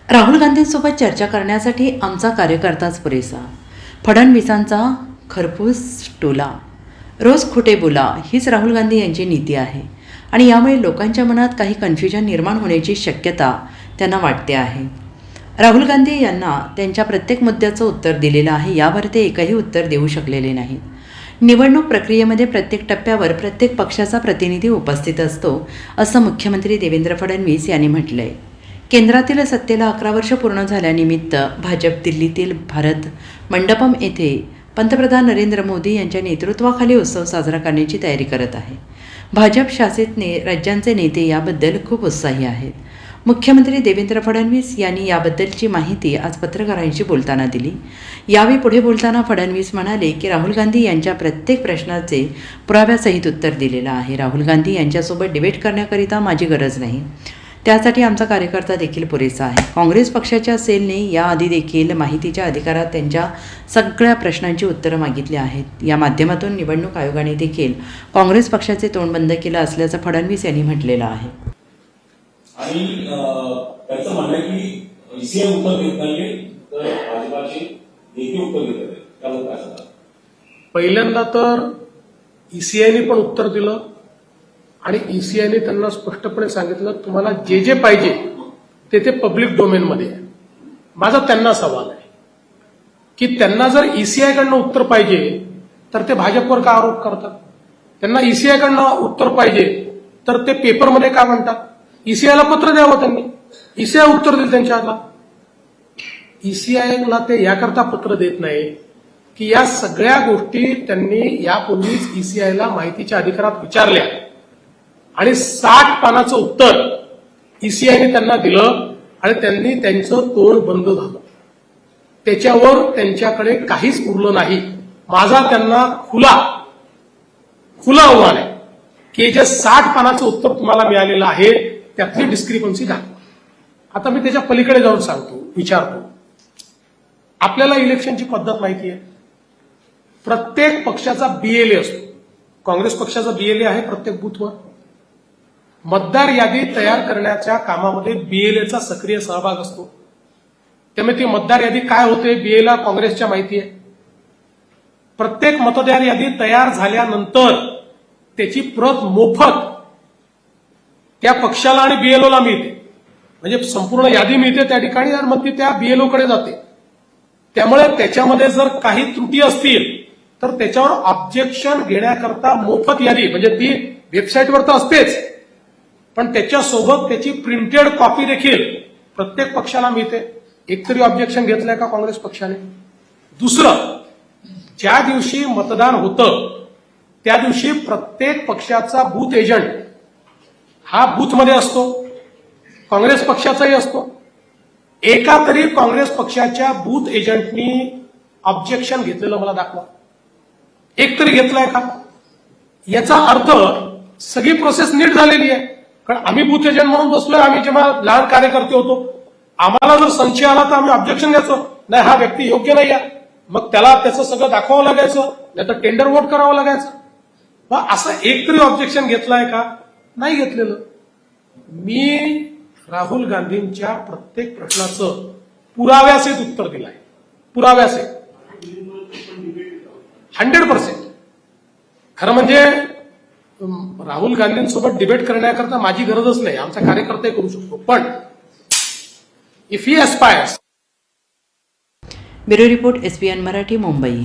राहुल गांधींसोबत चर्चा करण्यासाठी आमचा कार्यकर्ताच पुरेसा. फडणवीसांचा खरपूस टोला. रोज खोटे बोला हीच राहुल गांधी यांची नीती आहे आणि यामुळे लोकांच्या मनात काही कन्फ्युजन निर्माण होण्याची शक्यता त्यांना वाटते आहे. राहुल गांधी यांना त्यांच्या प्रत्येक मुद्द्याचं उत्तर दिलेलं आहे, यावर ते एकही उत्तर देऊ शकलेले नाही. निवडणूक प्रक्रियेमध्ये प्रत्येक टप्प्यावर प्रत्येक पक्षाचा प्रतिनिधी उपस्थित असतो असं मुख्यमंत्री देवेंद्र फडणवीस यांनी म्हटलं आहे. केंद्रातील सत्तेला 11 वर्ष पूर्ण झाल्यानिमित्त भाजप दिल्लीतील भारत मंडपम येथे पंतप्रधान नरेंद्र मोदी यांच्या नेतृत्वाखाली उत्सव साजरा करण्याची तयारी करत आहे. भाजप शासित राज्यांचे नेते याबद्दल खूप उत्साही आहेत. मुख्यमंत्री देवेंद्र फडणवीस यांनी याबद्दलची माहिती आज पत्रकारांशी बोलताना दिली. यावेळी पुढे बोलताना फडणवीस म्हणाले की राहुल गांधी यांच्या प्रत्येक प्रश्नाचे पुराव्यासहित उत्तर दिलेलं आहे. राहुल गांधी यांच्यासोबत डिबेट करण्याकरिता माझी गरज नाही, त्यासाठी आमचा कार्यकर्ता देखील पुरेसा आहे. काँग्रेस पक्षाच्या सेलने याआधी देखील माहितीच्या अधिकारात त्यांच्या सगळ्या प्रश्नांची उत्तरं मागितली आहेत. या माध्यमातून निवडणूक आयोगाने देखील काँग्रेस पक्षाचे तोंड बंद केलं असल्याचं फडणवीस यांनी म्हटलेलं आहे. आणि त्याचं म्हणणं की ईसीआय उत्तर देत नाहीये, तर भाजपाचे नेते उत्तर देत आहेत. त्याबद्दल काय सांगा? पहिल्यांदा तर ईसीआयने पण उत्तर दिलं आणि ईसीआयने त्यांना स्पष्टपणे सांगितलं तुम्हाला जे जे पाहिजे ते पब्लिक डोमेनमध्ये आहे. माझा त्यांना सवाल आहे की त्यांना जर ईसीआयकडनं उत्तर पाहिजे तर ते भाजपवर का आरोप करतात? त्यांना ईसीआयकडनं उत्तर पाहिजे तर ते पेपरमध्ये का म्हणतात? ईसीआयला पत्र द्यावं त्यांनी, ईसीआय उत्तर देईल त्यांच्या हातला. ईसीआयला ते याकरता पत्र देत नाही की या सगळ्या गोष्टी त्यांनी यापूर्वीच ईसीआयला माहितीच्या अधिकारात विचारल्या आणि 60 पानाचं उत्तर ईसीआयने त्यांना दिलं आणि त्यांनी त्यांचं तोंड बंद झालं. त्याच्यावर त्यांच्याकडे काहीच उरलं नाही. माझा त्यांना खुला आव्हान आहे की जे 60 पानाचं उत्तर तुम्हाला मिळालेलं आहे त्यातली डिस्क्रिपन्सी दाखवा. आता मी त्याच्या पलीकडे जाऊन विचारतो. आपल्याला इलेक्शनची पद्धत माहिती आहे. प्रत्येक पक्षाचा बीएलए असतो. काँग्रेस पक्षाचा बीएलए आहे प्रत्येक बूथवर. मतदार यादी तयार करण्याच्या कामामध्ये बीएलएचा सक्रिय सहभाग असतो. त्यामुळे ती मतदार यादी काय होते बीएलएला काँग्रेसच्या माहिती आहे. प्रत्येक मतदार यादी तयार झाल्यानंतर त्याची प्रत मोफत त्या पक्षाला आणि बीएलओला मिळते. म्हणजे संपूर्ण यादी मिळते त्या ठिकाणी आणि मग ती त्या बीएलओकडे जाते. त्यामुळे त्याच्यामध्ये जर काही त्रुटी असतील तर त्याच्यावर ऑब्जेक्शन घेण्याकरता मोफत यादी, म्हणजे ती वेबसाईटवर तर असतेच पण त्याच्यासोबत त्याची प्रिंटेड कॉपी देखील प्रत्येक पक्षाला मिळते. एकतरी ऑब्जेक्शन घेतलंय का काँग्रेस पक्षाने? दुसरं, ज्या दिवशी मतदान होतं त्या दिवशी प्रत्येक पक्षाचा बूथ एजंट हा बूथमध्ये असतो. काँग्रेस पक्षाचाही असतो. एका तरी काँग्रेस पक्षाच्या बूथ एजंटनी ऑब्जेक्शन घेतलेलं मला दाखवा. एक तरी घेतलंय का? याचा अर्थ सगळी प्रोसेस नीट झालेली आहे. कारण आम्ही बूथ एजंट म्हणून बसलोय. आम्ही जेव्हा लहान कार्यकर्ते होतो आम्हाला जर संशय आला तर आम्ही ऑब्जेक्शन द्यायचो, नाही हा व्यक्ती योग्य नाही आहे, मग त्याला त्याचं सगळं दाखवावं लागायचं, नाही तर टेंडर वोट करावं लागायचं. मग असं एक तरी ऑब्जेक्शन घेतलंय का? नाही घेतलेलं. मी राहुल गांधींच्या प्रत्येक प्रश्नाचं पुराव्यासहित उत्तर दिलंय. पुराव्यासहित 100%. खरं म्हणजे राहुल गांधींसोबत डिबेट करण्याकरता माझी गरजच नाही, आमचा कार्यकर्ता करू शकतो. पण if he aspires. Bureau report, SBN Marathi, Mumbai.